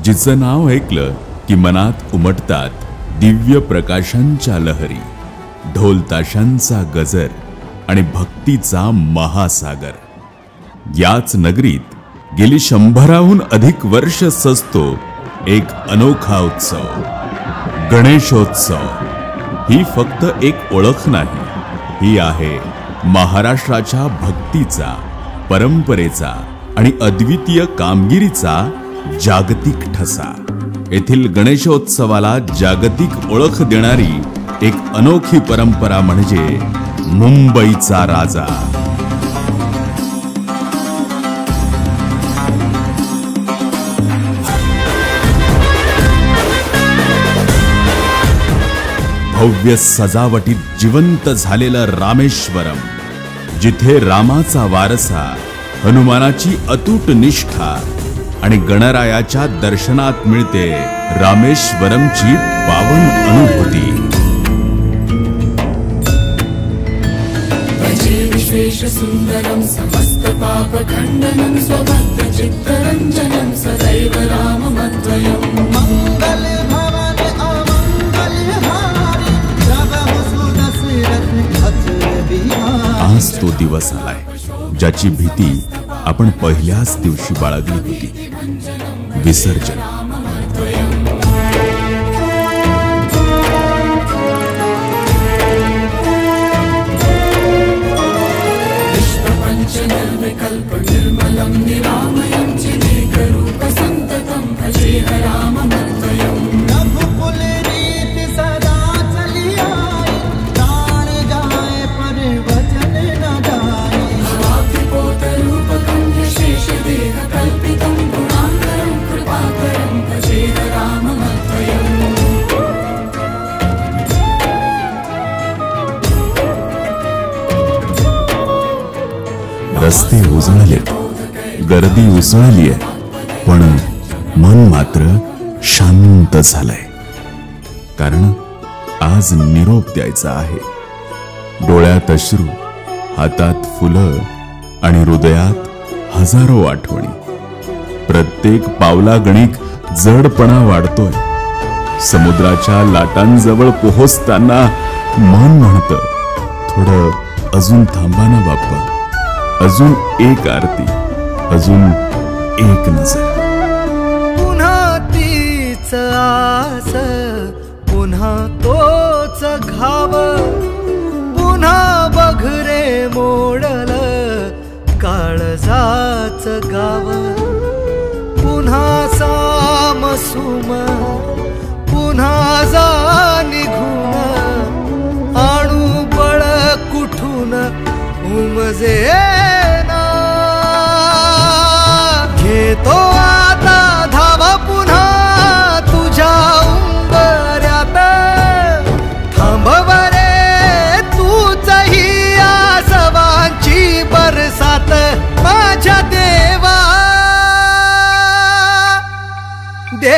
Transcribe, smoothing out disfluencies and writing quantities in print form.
जिचं नाव ऐकलं की मनात उमटतात दिव्य प्रकाशांच्या लहरी, ढोल ताशांचा गजर आणि भक्तीचा महासागर। याच नगरीत गेली 100हून अधिक वर्ष सजतो एक अनोखा उत्सव, गणेशोत्सव। ही फक्त एक ओळख नाही, ही आहे महाराष्ट्राच्या भक्तीचा, परंपरेचा आणि अद्वितीय कामगिरीचा जागतिक ठसा। येथील गणेशोत्सवाला जागतिक ओळख देणारी एक अनोखी परंपरा म्हणजे मुंबईचा राजा। भव्य सजावटीत जिवंत झालेलं रामेश्वरम, जिथे रामाचा वारसा, हनुमानाची अतूट निष्ठा आणि गणरायाच्या दर्शनात मिळते रामेश्वरमची पावन अनुभूती। सुंदरम समस्त पाप खंडनम स्वभक्त चित्तरंजनम सदैव राममद्वयम मंगल भवन अमंगल हारी प्रभु सुदशरथ अचल बिहारी। आज तो दिवस आलाय ज्याची भीती आपण पहिल्याच दिवशी बाळगली होती, विसर्जन। विकल्प निर्मलम निरामयम चिदेकरूप संततम भजे राममद्वयम। रघुकुल रीति सदा चली आई, प्राण जाए पर वचन न जाए। भवाप्तिपोत रूपकं शेष देह कल्पितं गुणाकरं कृपाकरं भजे राममद्वयम। रस्ते उजळलेत, गर्दी उसळलीये, पण मन मात्र शांत झालंय, कारण आज निरोप द्यायचा आहे। डोळ्यात अश्रू, हातात फुलं आणि हृदयात हजारो आठवणी। प्रत्येक पावलागणिक जडपणा वाढतोय। समुद्राच्या लाटांजवळ पोहोचताना मन म्हणतं, थोडं अजून थांबा ना बाप्पा, अजून एक आरती, अजून एक नजर। पुन्हा तीच आस, पुन्हा तोच घाव, पुन्हा बघरे मोडल काळजाच गाव। पुन्हा सामसुम, पुन्हा जा निघून, आणू बळ कुठून उमजे ना। घेतो आता धावा पुन्हा तुझ्या उंबऱ्यात, थांबव रे तूचही आसवांची बरसात। माझ्या देवा दे